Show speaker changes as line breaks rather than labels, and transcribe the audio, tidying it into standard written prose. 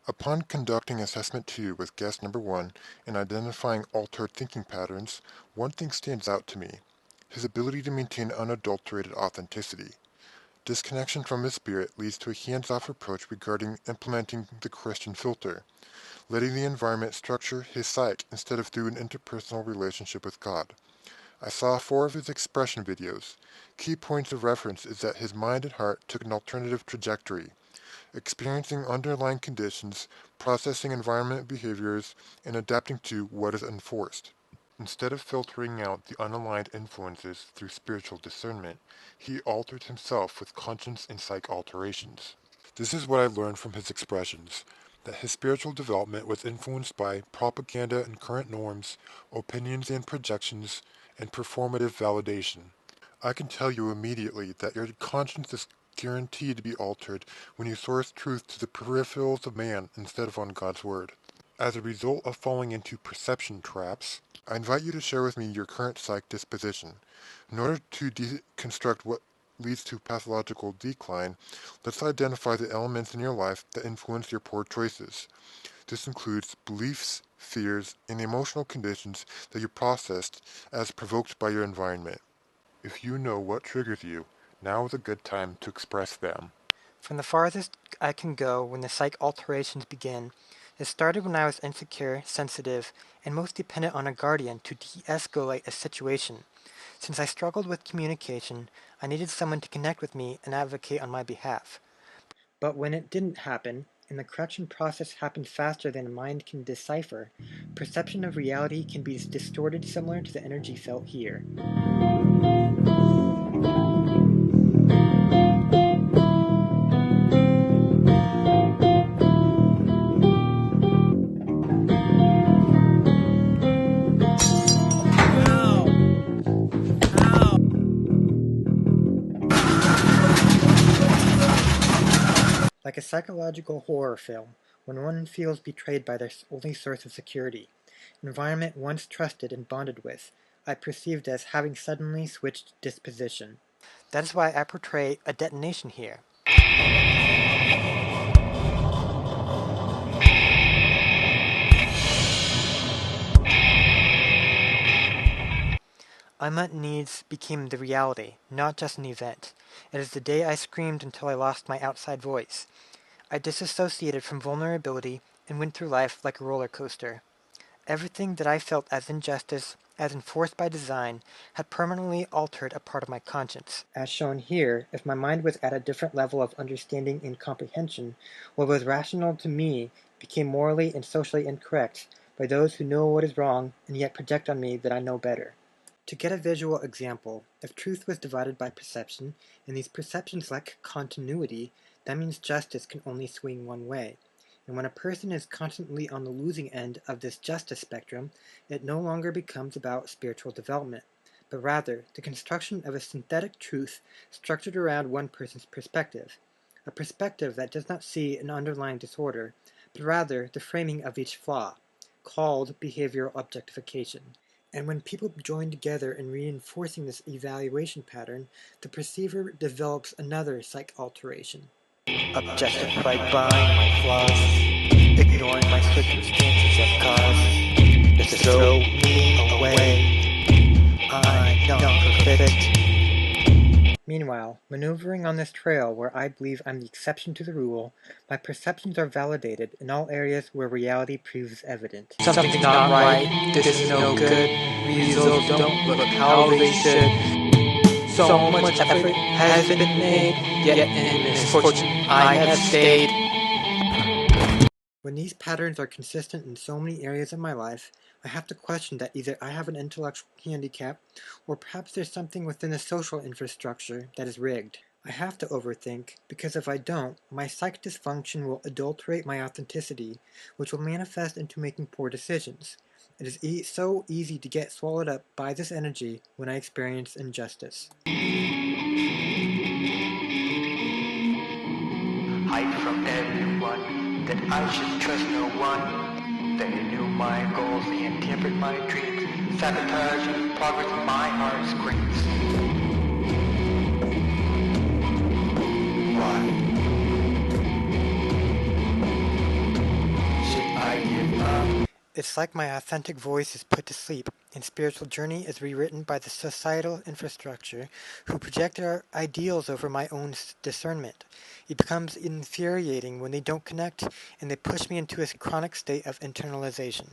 Upon conducting assessment 2 with guest number 1 and identifying altered thinking patterns, one thing stands out to me: his ability to maintain unadulterated authenticity. Disconnection from his spirit leads to a hands-off approach regarding implementing the Christian filter, letting the environment structure his psyche instead of through an interpersonal relationship with God. I saw 4 of his expression videos. Key points of reference is that his mind and heart took an alternative trajectory, experiencing underlying conditions, processing environment behaviors, and adapting to what is enforced. Instead of filtering out the unaligned influences through spiritual discernment, he altered himself with conscience and psych alterations. This is what I learned from his expressions: that his spiritual development was influenced by propaganda and current norms, opinions and projections, and performative validation. I can tell you immediately that your conscience is guaranteed to be altered when you source truth to the peripherals of man instead of on God's Word. As a result of falling into perception traps, I invite you to share with me your current psych disposition. In order to deconstruct what leads to pathological decline, let's identify the elements in your life that influence your poor choices. This includes beliefs, fears, and emotional conditions that you processed as provoked by your environment. If you know what triggers you, now is a good time to express them.
From the farthest I can go when the psych alterations begin, it started when I was insecure, sensitive, and most dependent on a guardian to de-escalate a situation. Since I struggled with communication, I needed someone to connect with me and advocate on my behalf. But when it didn't happen, and the correction process happens faster than a mind can decipher, perception of reality can be distorted similar to the energy felt here. Like a psychological horror film, when one feels betrayed by their only source of security, environment once trusted and bonded with, I perceived as having suddenly switched disposition. That is why I portray a detonation here. Unmet needs became the reality, not just an event. It is the day I screamed until I lost my outside voice. I disassociated from vulnerability and went through life like a roller coaster. Everything that I felt as injustice, as enforced by design, had permanently altered a part of my conscience. As shown here, if my mind was at a different level of understanding and comprehension, what was rational to me became morally and socially incorrect by those who know what is wrong and yet project on me that I know better. To get a visual example, if truth was divided by perception, and these perceptions lack continuity, that means justice can only swing one way. And when a person is constantly on the losing end of this justice spectrum, it no longer becomes about spiritual development, but rather the construction of a synthetic truth structured around one person's perspective. A perspective that does not see an underlying disorder, but rather the framing of each flaw, called behavioral objectification. And when people join together in reinforcing this evaluation pattern, the perceiver develops another psych alteration. Objectified by my flaws, ignoring my circumstances of cause, to throw me away, I'm not perfect. Meanwhile, maneuvering on this trail where I believe I'm the exception to the rule, my perceptions are validated in all areas where reality proves evident.
Something's not right, this is no good, results don't look how they should. So much effort has been made, yet in misfortune I have stayed.
When these patterns are consistent in so many areas of my life, I have to question that either I have an intellectual handicap, or perhaps there's something within the social infrastructure that is rigged. I have to overthink, because if I don't, my psych dysfunction will adulterate my authenticity, which will manifest into making poor decisions. It is so easy to get swallowed up by this energy when I experience injustice.
Hide from everyone, that I should trust no one. They knew my goals, they interpret my dreams, sabotaging progress my heart screams. Why?
It's like my authentic voice is put to sleep, and spiritual journey is rewritten by the societal infrastructure who project their ideals over my own discernment. It becomes infuriating when they don't connect, and they push me into a chronic state of internalization.